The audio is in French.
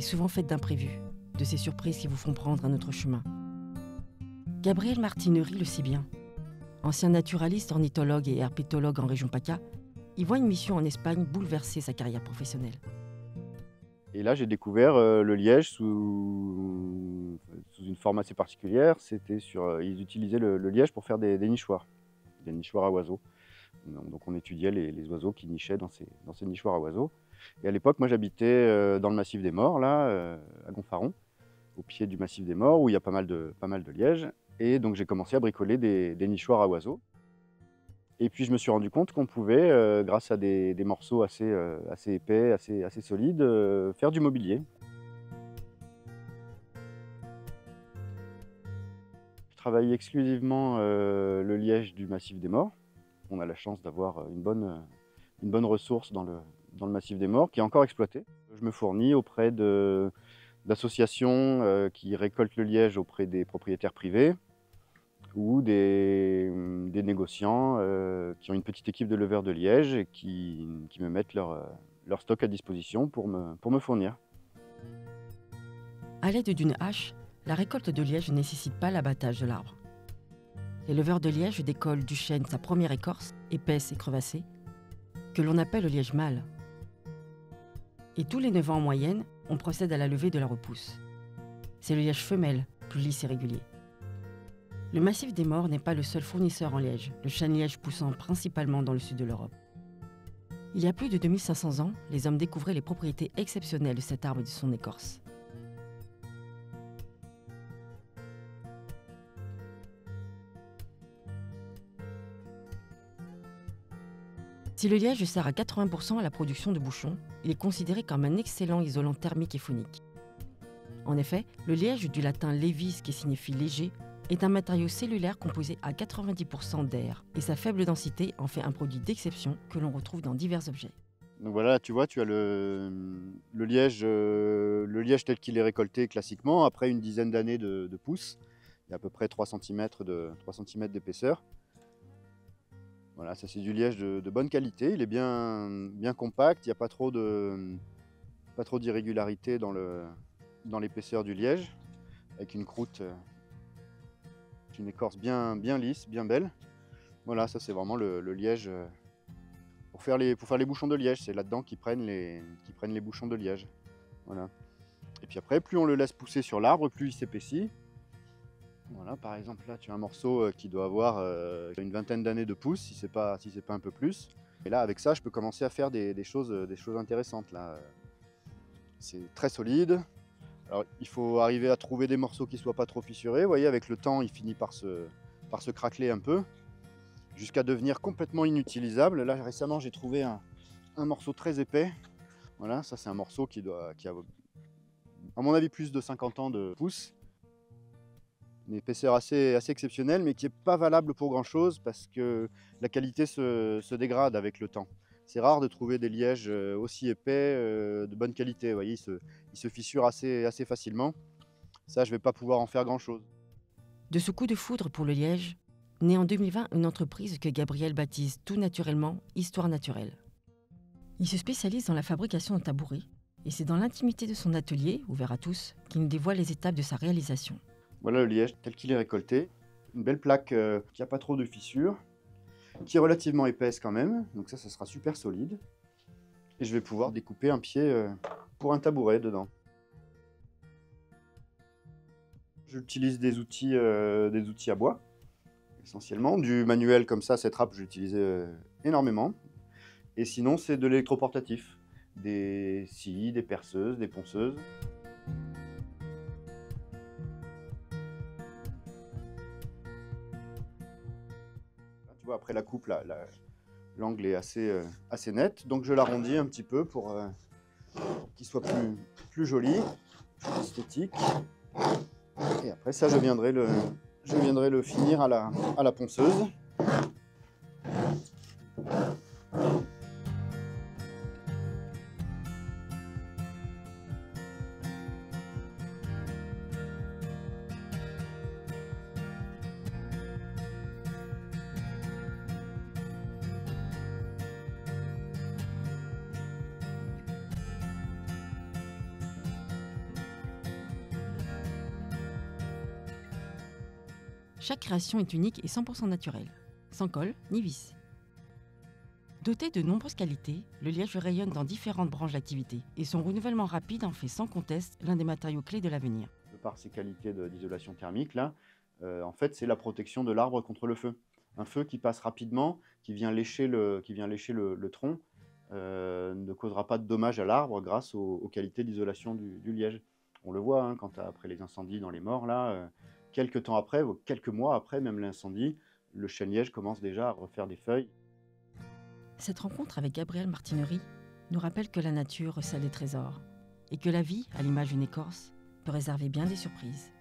est souvent faite d'imprévus, de ces surprises qui vous font prendre un autre chemin. Gabriel Martineri le sait bien. Ancien naturaliste, ornithologue et herpétologue en région PACA, il voit une mission en Espagne bouleverser sa carrière professionnelle. Et là, j'ai découvert le liège sous une forme assez particulière. Ils utilisaient le liège pour faire des nichoirs à oiseaux. Donc on étudiait les oiseaux qui nichaient dans ces nichoirs à oiseaux. Et à l'époque, moi j'habitais dans le massif des Morts, là, à Gonfaron, au pied du massif des Morts, où il y a pas mal de lièges. Et donc j'ai commencé à bricoler des nichoirs à oiseaux. Et puis je me suis rendu compte qu'on pouvait, grâce à des morceaux assez épais, assez solides, faire du mobilier. Je travaille exclusivement le liège du massif des Morts. On a la chance d'avoir une bonne ressource dans le massif des Morts qui est encore exploitée. Je me fournis auprès d'associations qui récoltent le liège auprès des propriétaires privés ou des négociants qui ont une petite équipe de leveurs de liège et qui me mettent leur stock à disposition pour me fournir. À l'aide d'une hache, la récolte de liège ne nécessite pas l'abattage de l'arbre. Les leveurs de liège décollent du chêne sa première écorce, épaisse et crevassée, que l'on appelle le liège mâle. Et tous les 9 ans en moyenne, on procède à la levée de la repousse. C'est le liège femelle, plus lisse et régulier. Le massif des Morts n'est pas le seul fournisseur en liège, le chêne-liège poussant principalement dans le sud de l'Europe. Il y a plus de 2500 ans, les hommes découvraient les propriétés exceptionnelles de cet arbre et de son écorce. Si le liège sert à 80% à la production de bouchons, il est considéré comme un excellent isolant thermique et phonique. En effet, le liège, du latin levis qui signifie léger, est un matériau cellulaire composé à 90% d'air et sa faible densité en fait un produit d'exception que l'on retrouve dans divers objets. Donc voilà, tu vois, tu as le liège tel qu'il est récolté classiquement, après une dizaine d'années de pousse. Il y a à peu près 3 cm d'épaisseur. Voilà, ça c'est du liège de bonne qualité, il est bien compact, il n'y a pas trop d'irrégularité dans l'épaisseur du liège, avec une croûte, une écorce bien lisse, bien belle. Voilà, ça c'est vraiment le liège pour faire les bouchons de liège, c'est là-dedans qu'ils prennent les bouchons de liège. Voilà. Et puis après, plus on le laisse pousser sur l'arbre, plus il s'épaissit. Voilà, par exemple là tu as un morceau qui doit avoir une vingtaine d'années de pousse, si c'est pas un peu plus. Et là avec ça je peux commencer à faire des choses intéressantes là. C'est très solide. Alors il faut arriver à trouver des morceaux qui soient pas trop fissurés. Vous voyez, avec le temps il finit par se craqueler un peu, jusqu'à devenir complètement inutilisable. Là récemment j'ai trouvé un morceau très épais. Voilà, ça c'est un morceau qui a à mon avis plus de 50 ans de pouce. Une épaisseur assez exceptionnelle, mais qui n'est pas valable pour grand chose parce que la qualité se dégrade avec le temps. C'est rare de trouver des lièges aussi épais, de bonne qualité. Vous voyez, ils se fissurent assez facilement. Ça, je ne vais pas pouvoir en faire grand chose. De ce coup de foudre pour le liège, naît en 2020 une entreprise que Gabriel baptise tout naturellement Histoire Naturelle. Il se spécialise dans la fabrication de tabourets et c'est dans l'intimité de son atelier, ouvert à tous, qu'il nous dévoile les étapes de sa réalisation. Voilà le liège tel qu'il est récolté. Une belle plaque qui n'a pas trop de fissures, qui est relativement épaisse quand même. Donc ça sera super solide. Et je vais pouvoir découper un pied pour un tabouret dedans. J'utilise des outils à bois, essentiellement. Du manuel comme ça, cette râpe, je l'utilise énormément. Et sinon, c'est de l'électroportatif. Des scies, des perceuses, des ponceuses. Tu vois, après la coupe, l'angle est assez net. Donc je l'arrondis un petit peu pour qu'il soit plus joli, plus esthétique. Et après ça, je viendrai le finir à la ponceuse. Chaque création est unique et 100% naturelle, sans colle ni vis. Doté de nombreuses qualités, le liège rayonne dans différentes branches d'activité et son renouvellement rapide en fait sans conteste l'un des matériaux clés de l'avenir. De par ses qualités d'isolation thermique, là, en fait, c'est la protection de l'arbre contre le feu. Un feu qui passe rapidement, qui vient lécher le tronc, ne causera pas de dommages à l'arbre grâce aux qualités d'isolation du liège. On le voit hein, après les incendies dans les morts, là, quelques temps après, quelques mois après même l'incendie, le chêne-liège commence déjà à refaire des feuilles. Cette rencontre avec Gabriel Martineri nous rappelle que la nature recèle des trésors et que la vie, à l'image d'une écorce, peut réserver bien des surprises.